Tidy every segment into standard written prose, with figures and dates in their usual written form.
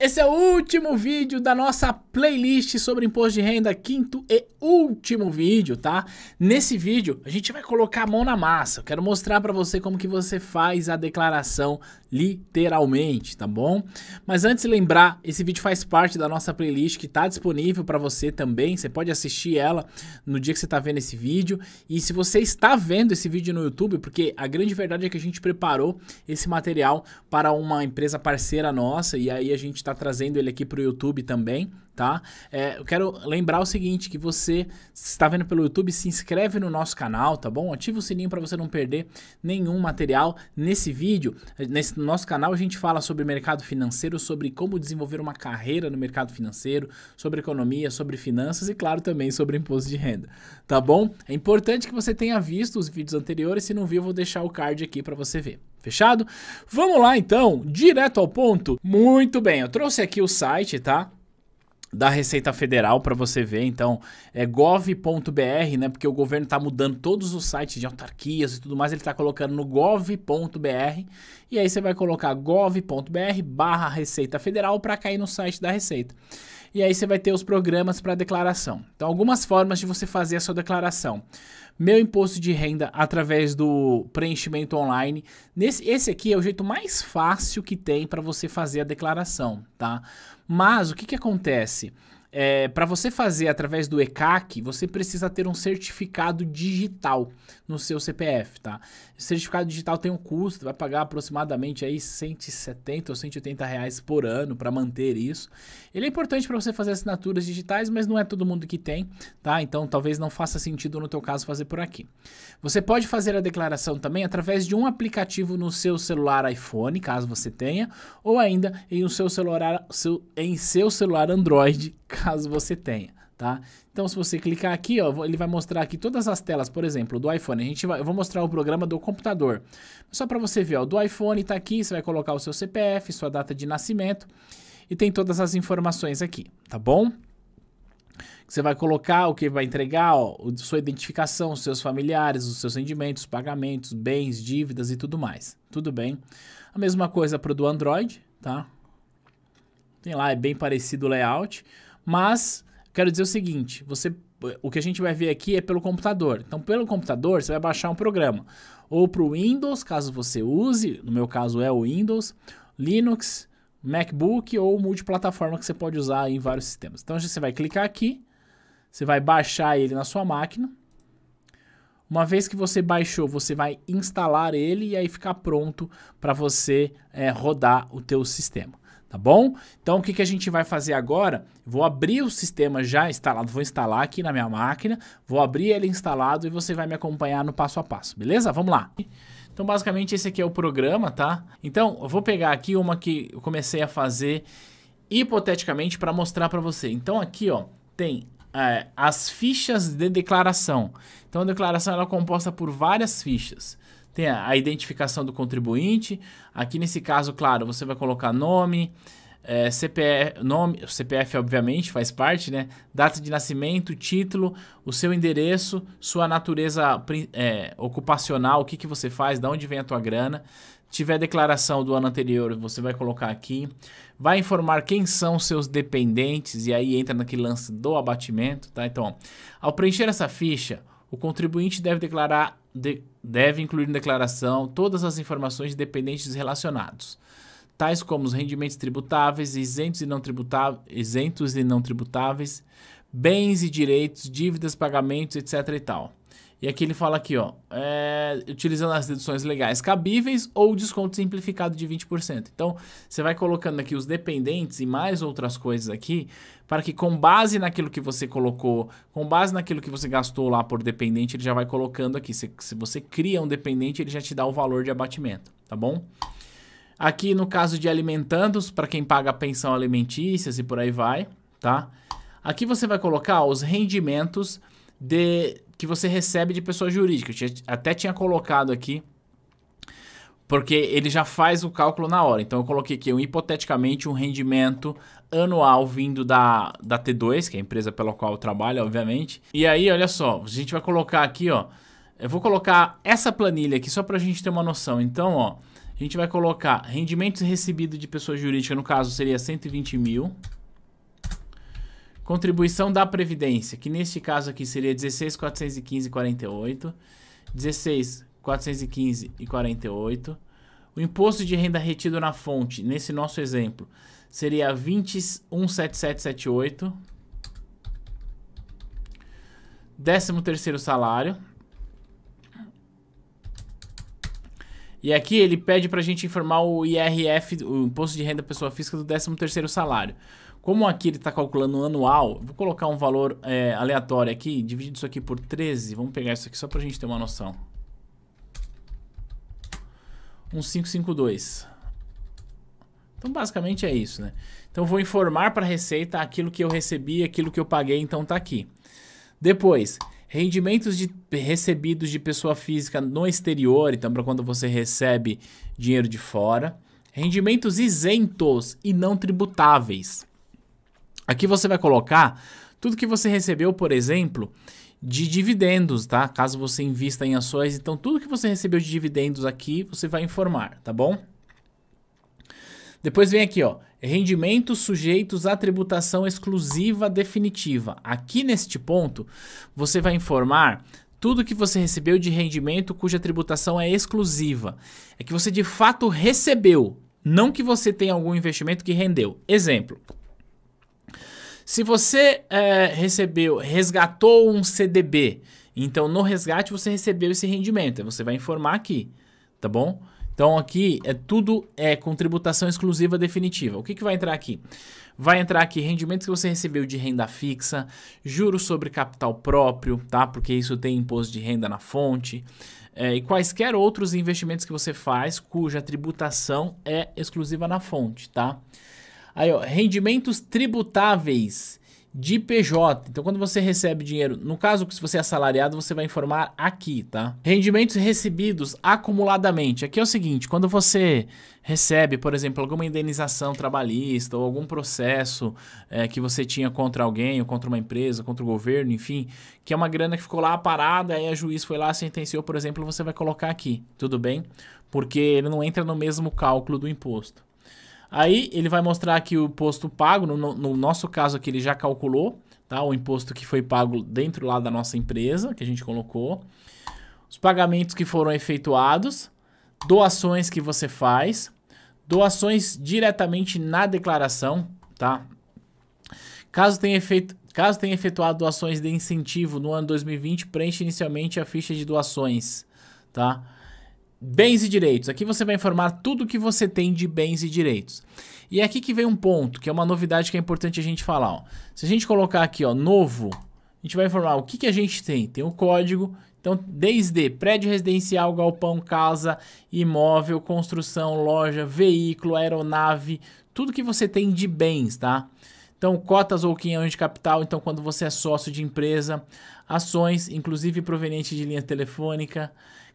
Esse é o último vídeo da nossa playlist sobre imposto de renda, quinto e último vídeo, tá? Nesse vídeo, a gente vai colocar a mão na massa. Eu quero mostrar pra você como que você faz a declaração literalmente, tá bom? Mas antes de lembrar, esse vídeo faz parte da nossa playlist que tá disponível pra você também. Você pode assistir ela no dia que você tá vendo esse vídeo. E se você está vendo esse vídeo no YouTube, porque a grande verdade é que a gente preparou esse material para uma empresa parceira nossa e aí a gente tá trazendo ele aqui pro YouTube também, tá? Eu quero lembrar o seguinte, que você, se está vendo pelo YouTube, se inscreve no nosso canal, tá bom? Ativa o sininho para você não perder nenhum material. Nesse vídeo, no nosso canal, a gente fala sobre mercado financeiro, sobre como desenvolver uma carreira no mercado financeiro, sobre economia, sobre finanças e, claro, também sobre imposto de renda, tá bom? É importante que você tenha visto os vídeos anteriores, se não viu, eu vou deixar o card aqui para você ver. Fechado? Vamos lá então, direto ao ponto. Muito bem, eu trouxe aqui o site, tá? Da Receita Federal para você ver, então é gov.br, né? Porque o governo tá mudando todos os sites de autarquias e tudo mais, ele tá colocando no gov.br e aí você vai colocar gov.br/Receita Federal para cair no site da Receita. E aí você vai ter os programas para declaração. Então, algumas formas de você fazer a sua declaração. Meu imposto de renda através do preenchimento online. Esse aqui é o jeito mais fácil que tem para você fazer a declaração, tá? Mas o que acontece? Para você fazer através do ECAC, você precisa ter um certificado digital no seu CPF, tá? Esse certificado digital tem um custo, vai pagar aproximadamente aí 170 ou 180 reais por ano para manter isso. Ele é importante para você fazer assinaturas digitais, mas não é todo mundo que tem, tá? Então talvez não faça sentido no teu caso fazer por aqui. Você pode fazer a declaração também através de um aplicativo no seu celular iPhone, caso você tenha, ou ainda em seu celular Android, caso você tenha, tá? Então, se você clicar aqui, ó, ele vai mostrar aqui todas as telas, por exemplo, do iPhone. Eu vou mostrar o programa do computador. Só para você ver, ó, do iPhone tá aqui, você vai colocar o seu CPF, sua data de nascimento e tem todas as informações aqui, tá bom? Você vai colocar o que vai entregar, ó, sua identificação, os seus familiares, os seus rendimentos, pagamentos, bens, dívidas e tudo mais. Tudo bem? A mesma coisa para o do Android, tá? Tem lá, é bem parecido o layout. Mas, quero dizer o seguinte, o que a gente vai ver aqui é pelo computador. Então, pelo computador, você vai baixar um programa. Ou para o Windows, caso você use, no meu caso é o Windows, Linux, MacBook ou multiplataforma que você pode usar em vários sistemas. Então, você vai clicar aqui, você vai baixar ele na sua máquina. Uma vez que você baixou, você vai instalar ele e aí ficar pronto para você rodar o teu sistema. Tá bom? Então, o que a gente vai fazer agora? Vou abrir o sistema já instalado, vou instalar aqui na minha máquina, vou abrir ele instalado e você vai me acompanhar no passo a passo, beleza? Vamos lá. Então, basicamente, esse aqui é o programa, tá? Então, eu vou pegar aqui uma que eu comecei a fazer hipoteticamente para mostrar para você. Então, aqui, ó, tem as fichas de declaração. Então, a declaração ela é composta por várias fichas. Tem a identificação do contribuinte. Aqui nesse caso, claro, você vai colocar nome, CPF obviamente faz parte, né? Data de nascimento, título, o seu endereço, sua natureza ocupacional, o que você faz, de onde vem a tua grana. Tiver declaração do ano anterior, você vai colocar aqui. Vai informar quem são seus dependentes e aí entra naquele lance do abatimento, tá? Então, ó, ao preencher essa ficha, o contribuinte deve incluir na declaração todas as informações de dependentes relacionados, tais como os rendimentos tributáveis, isentos e não tributáveis, bens e direitos, dívidas, pagamentos, etc. e tal. E aqui ele fala aqui, ó, utilizando as deduções legais cabíveis ou desconto simplificado de 20%. Então, você vai colocando aqui os dependentes e mais outras coisas aqui, para que com base naquilo que você colocou, com base naquilo que você gastou lá por dependente, ele já vai colocando aqui. Se você cria um dependente, ele já te dá o valor de abatimento, tá bom? Aqui no caso de alimentandos, para quem paga pensão alimentícias e por aí vai, tá? Aqui você vai colocar os rendimentos que você recebe de pessoa jurídica. Eu até tinha colocado aqui, porque ele já faz o cálculo na hora. Então eu coloquei aqui hipoteticamente um rendimento anual vindo da T2, que é a empresa pela qual eu trabalho, obviamente. E aí, olha só, a gente vai colocar aqui, ó, eu vou colocar essa planilha aqui só pra gente ter uma noção. Então, ó, A gente vai colocar rendimentos recebidos de pessoa jurídica, no caso seria 120 mil. Contribuição da Previdência, que neste caso aqui seria 16.415,48. 16.415,48. O imposto de renda retido na fonte, nesse nosso exemplo, seria 21.7778. 13º salário. E aqui ele pede pra gente informar o IRF, o Imposto de Renda Pessoa Física do 13º salário. Como aqui ele está calculando anual, vou colocar um valor aleatório aqui, dividido isso aqui por 13. Vamos pegar isso aqui só pra gente ter uma noção. 1.552. Então basicamente é isso, né? Então vou informar para a Receita aquilo que eu recebi, aquilo que eu paguei, então tá aqui. Depois, rendimentos recebidos de pessoa física no exterior, então para quando você recebe dinheiro de fora. Rendimentos isentos e não tributáveis. Aqui você vai colocar tudo que você recebeu, por exemplo, de dividendos, tá? Caso você invista em ações, então tudo que você recebeu de dividendos aqui, você vai informar, tá bom? Depois vem aqui, ó, rendimentos sujeitos à tributação exclusiva definitiva. Aqui neste ponto, você vai informar tudo que você recebeu de rendimento cuja tributação é exclusiva. É que você de fato recebeu, não que você tenha algum investimento que rendeu. Exemplo. Se você resgatou um CDB, então no resgate você recebeu esse rendimento, você vai informar aqui, tá bom? Então aqui tudo com tributação exclusiva definitiva. O que vai entrar aqui? Vai entrar aqui rendimentos que você recebeu de renda fixa, juros sobre capital próprio, tá? Porque isso tem imposto de renda na fonte, e quaisquer outros investimentos que você faz cuja tributação é exclusiva na fonte, tá? Aí, ó, rendimentos tributáveis de PJ. Então, quando você recebe dinheiro, no caso que se você é assalariado, você vai informar aqui, tá? Rendimentos recebidos acumuladamente. Aqui é o seguinte, quando você recebe, por exemplo, alguma indenização trabalhista ou algum processo que você tinha contra alguém ou contra uma empresa, contra o governo, enfim, que é uma grana que ficou lá parada, aí a juiz foi lá, sentenciou, por exemplo, você vai colocar aqui, tudo bem? Porque ele não entra no mesmo cálculo do imposto. Aí ele vai mostrar aqui o imposto pago, no nosso caso aqui ele já calculou, tá? O imposto que foi pago dentro lá da nossa empresa, que a gente colocou. Os pagamentos que foram efetuados, doações que você faz, doações diretamente na declaração, tá? Caso tenha efetuado doações de incentivo no ano 2020, preenche inicialmente a ficha de doações, tá? Bens e direitos. Aqui você vai informar tudo que você tem de bens e direitos. E é aqui que vem um ponto, que é uma novidade que é importante a gente falar. Ó. Se a gente colocar aqui, ó, novo, a gente vai informar o que a gente tem. Tem o código, então desde prédio residencial, galpão, casa, imóvel, construção, loja, veículo, aeronave, tudo que você tem de bens, tá? Então cotas ou quinhões de capital, então quando você é sócio de empresa, ações, inclusive provenientes de linha telefônica,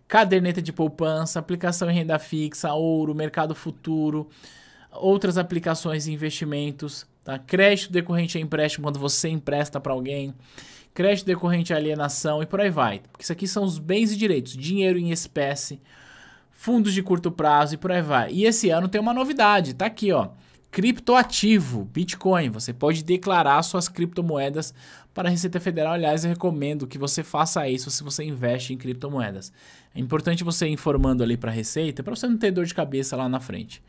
caderneta de poupança, aplicação em renda fixa, ouro, mercado futuro, outras aplicações e investimentos, tá? Crédito decorrente a empréstimo quando você empresta para alguém, crédito decorrente a alienação e por aí vai. Porque isso aqui são os bens e direitos, dinheiro em espécie, fundos de curto prazo e por aí vai. E esse ano tem uma novidade, tá aqui, ó. Criptoativo, Bitcoin. Você pode declarar suas criptomoedas para a Receita Federal. Aliás, eu recomendo que você faça isso se você investe em criptomoedas. É importante você ir informando ali para a Receita para você não ter dor de cabeça lá na frente.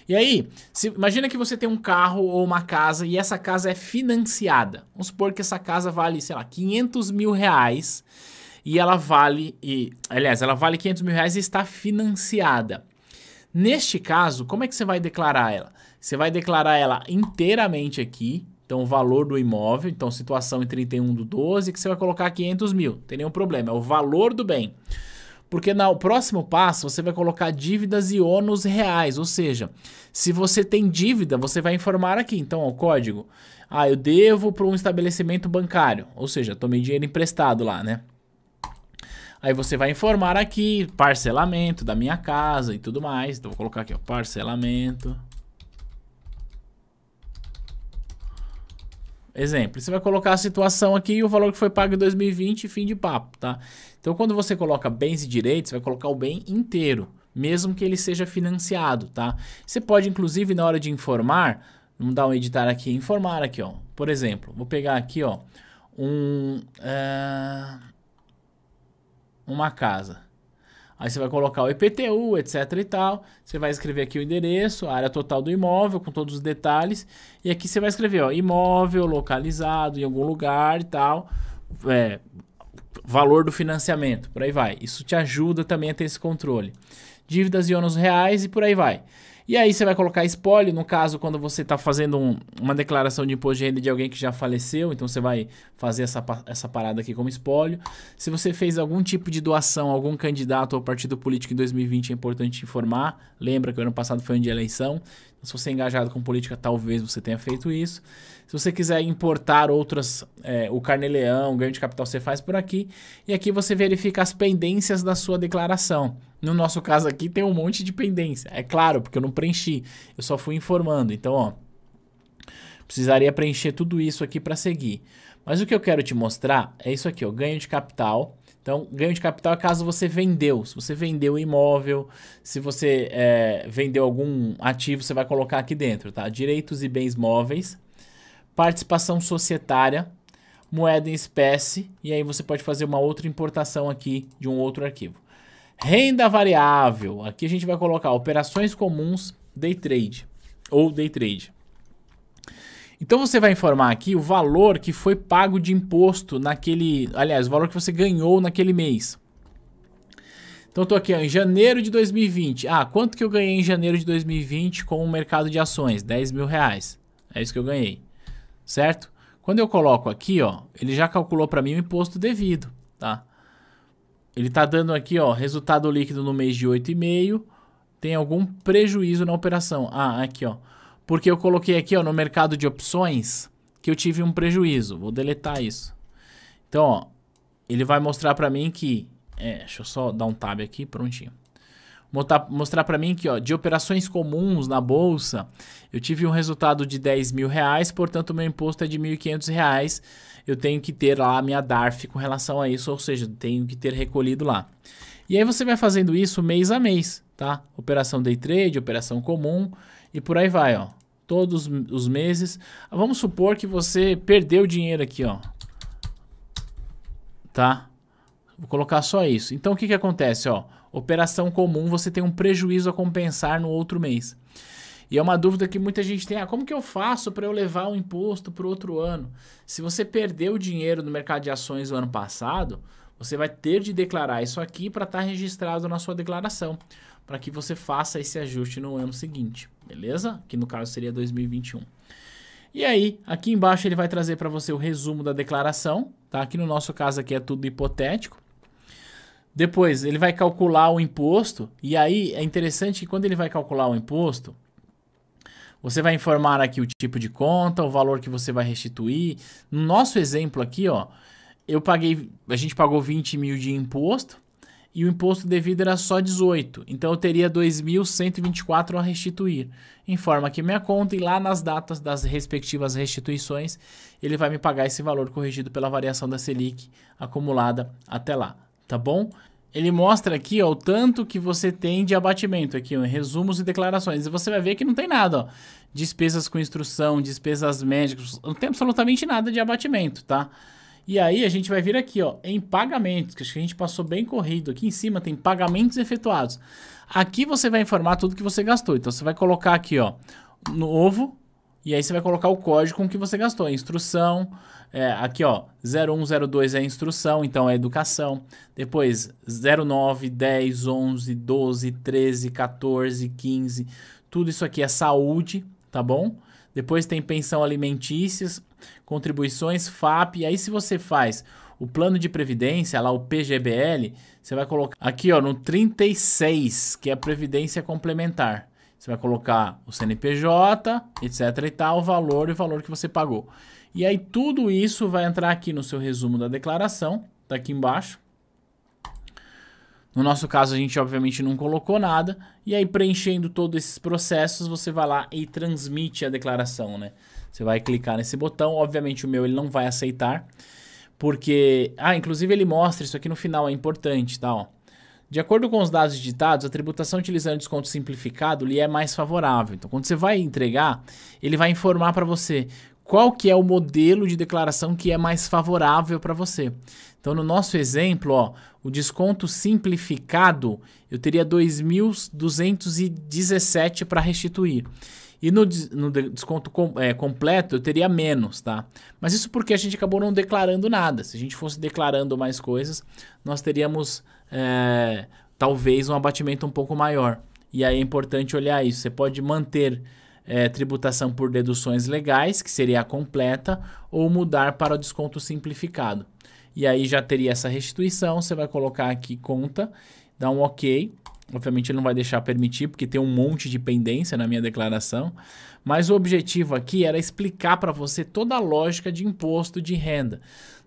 E aí, imagina que você tem um carro ou uma casa e essa casa é financiada. Vamos supor que essa casa vale, sei lá, 500 mil reais e ela vale, ela vale 500 mil reais e está financiada. Neste caso, como é que você vai declarar ela? Você vai declarar ela inteiramente aqui, então o valor do imóvel, então situação em 31/12, que você vai colocar 500 mil, não tem nenhum problema, é o valor do bem. Porque no próximo passo você vai colocar dívidas e ônus reais, ou seja, se você tem dívida, você vai informar aqui, então ó, o código, eu devo para um estabelecimento bancário, ou seja, tomei dinheiro emprestado lá, né? Aí você vai informar aqui, parcelamento da minha casa e tudo mais, então vou colocar aqui, ó, parcelamento. Exemplo, você vai colocar a situação aqui e o valor que foi pago em 2020, fim de papo, tá? Então, quando você coloca bens e direitos, você vai colocar o bem inteiro. mesmo que ele seja financiado, tá? Você pode, inclusive, na hora de informar, vamos dar um editar aqui, informar aqui, ó. Por exemplo, vou pegar aqui, ó, uma casa. Aí você vai colocar o IPTU, etc e tal. Você vai escrever aqui o endereço, a área total do imóvel, com todos os detalhes. E aqui você vai escrever, ó, imóvel localizado em algum lugar e tal. Valor do financiamento, por aí vai. Isso te ajuda também a ter esse controle. Dívidas e ônus reais e por aí vai. E aí você vai colocar espólio, no caso, quando você está fazendo uma declaração de imposto de renda de alguém que já faleceu, então você vai fazer essa parada aqui como espólio. Se você fez algum tipo de doação a algum candidato ou partido político em 2020, é importante informar. Lembra que o ano passado foi ano de eleição. Se você é engajado com política, talvez você tenha feito isso. Se você quiser importar outras, o Carnê-Leão, ganho de capital, você faz por aqui. E aqui você verifica as pendências da sua declaração. No nosso caso aqui tem um monte de pendência. É claro, porque eu não preenchi. Eu só fui informando. Então, ó, precisaria preencher tudo isso aqui para seguir. Mas o que eu quero te mostrar é isso aqui, ó, ganho de capital. Então, ganho de capital é caso você vendeu. Se você vendeu o imóvel, se você vendeu algum ativo, você vai colocar aqui dentro, tá? Direitos e bens móveis, participação societária, moeda em espécie, e aí você pode fazer uma outra importação aqui de um outro arquivo. Renda variável, aqui a gente vai colocar operações comuns, day trade, ou day trade. Então você vai informar aqui o valor que foi pago de imposto naquele... Aliás, o valor que você ganhou naquele mês. Então eu tô aqui, ó, em janeiro de 2020. Ah, quanto que eu ganhei em janeiro de 2020 com o mercado de ações? 10 mil reais. É isso que eu ganhei. Certo? Quando eu coloco aqui, ó, ele já calculou para mim o imposto devido, tá? Ele tá dando aqui, ó, resultado líquido no mês de 8,5. Tem algum prejuízo na operação. Ah, aqui, ó. Porque eu coloquei aqui, ó, no mercado de opções que eu tive um prejuízo. Vou deletar isso. Então, ó, ele vai mostrar para mim que... deixa eu só dar um tab aqui, prontinho. Mostrar para mim que, ó, de operações comuns na bolsa, eu tive um resultado de 10 mil reais, portanto, o meu imposto é de 1.500 reais. Eu tenho que ter lá a minha DARF com relação a isso, ou seja, tenho que ter recolhido lá. E aí você vai fazendo isso mês a mês, tá? Operação day trade, operação comum e por aí vai, ó. Todos os meses. Vamos supor que você perdeu dinheiro aqui, ó. Tá? Vou colocar só isso. Então o que que acontece, ó? Operação comum, você tem um prejuízo a compensar no outro mês. E é uma dúvida que muita gente tem. Ah, como que eu faço para eu levar o imposto para o outro ano? Se você perdeu dinheiro no mercado de ações do ano passado, você vai ter de declarar isso aqui para estar registrado na sua declaração, para que você faça esse ajuste no ano seguinte, beleza? Que no caso seria 2021. E aí, aqui embaixo ele vai trazer para você o resumo da declaração, tá? Aqui no nosso caso aqui é tudo hipotético. Depois ele vai calcular o imposto, e aí é interessante que quando ele vai calcular o imposto, você vai informar aqui o tipo de conta, o valor que você vai restituir. No nosso exemplo aqui, ó, a gente pagou 20 mil de imposto e o imposto devido era só 18. Então eu teria 2.124 a restituir. Informa aqui minha conta e lá nas datas das respectivas restituições, ele vai me pagar esse valor corrigido pela variação da Selic acumulada até lá, tá bom? Ele mostra aqui, ó, o tanto que você tem de abatimento aqui, ó, em resumos e declarações. E você vai ver que não tem nada, ó. Despesas com instrução, despesas médicas, não tem absolutamente nada de abatimento, tá? E aí a gente vai vir aqui, ó, em pagamentos, que acho que a gente passou bem corrido. Aqui em cima tem pagamentos efetuados. Aqui você vai informar tudo que você gastou. Então você vai colocar aqui, ó, novo, e aí você vai colocar o código com que você gastou. Instrução, aqui ó, 0102 é instrução, então é educação. Depois 09, 10, 11, 12, 13, 14, 15, tudo isso aqui é saúde, tá bom? Depois tem pensão alimentícias, contribuições, FAP, e aí se você faz o plano de previdência, lá o PGBL, você vai colocar aqui ó, no 36, que é a previdência complementar. Você vai colocar o CNPJ, etc e tal, o valor e o valor que você pagou. E aí tudo isso vai entrar aqui no seu resumo da declaração, tá aqui embaixo. No nosso caso a gente obviamente não colocou nada, e aí preenchendo todos esses processos você vai lá e transmite a declaração, né? Você vai clicar nesse botão, obviamente o meu ele não vai aceitar, porque... Ah, inclusive ele mostra isso aqui no final, é importante, tá? Ó. De acordo com os dados digitados, a tributação utilizando desconto simplificado lhe é mais favorável. Então, quando você vai entregar, ele vai informar para você qual que é o modelo de declaração que é mais favorável para você. Então, no nosso exemplo, ó, o desconto simplificado, eu teria 2.217 para restituir. E no desconto completo eu teria menos, tá? Mas isso porque a gente acabou não declarando nada. Se a gente fosse declarando mais coisas, nós teríamos talvez um abatimento um pouco maior. E aí é importante olhar isso. Você pode manter tributação por deduções legais, que seria a completa, ou mudar para o desconto simplificado. E aí já teria essa restituição, você vai colocar aqui conta, dá um OK. Obviamente ele não vai deixar permitir, porque tem um monte de pendência na minha declaração. Mas o objetivo aqui era explicar para você toda a lógica de imposto de renda,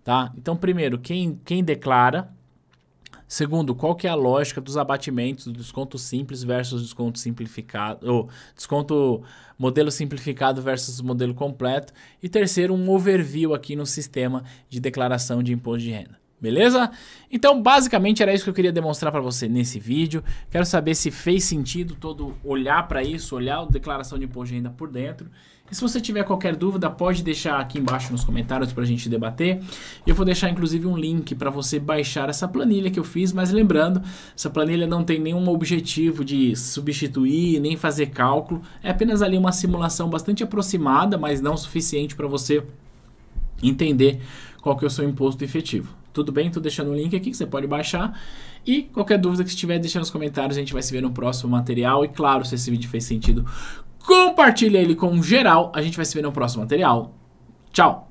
tá? Então, primeiro, quem declara. Segundo, qual que é a lógica dos abatimentos do desconto simples versus desconto simplificado, ou desconto modelo simplificado versus modelo completo. E terceiro, um overview aqui no sistema de declaração de imposto de renda. Beleza? Então, basicamente era isso que eu queria demonstrar para você nesse vídeo. Quero saber se fez sentido todo olhar para isso, olhar a declaração de imposto de renda por dentro. E se você tiver qualquer dúvida, pode deixar aqui embaixo nos comentários para a gente debater. Eu vou deixar inclusive um link para você baixar essa planilha que eu fiz, mas lembrando, essa planilha não tem nenhum objetivo de substituir, nem fazer cálculo. É apenas ali uma simulação bastante aproximada, mas não suficiente para você entender qual que é o seu imposto efetivo. Tudo bem? Estou deixando um link aqui que você pode baixar. E qualquer dúvida que tiver, deixa nos comentários. A gente vai se ver no próximo material. E claro, se esse vídeo fez sentido, compartilha ele com geral. A gente vai se ver no próximo material. Tchau!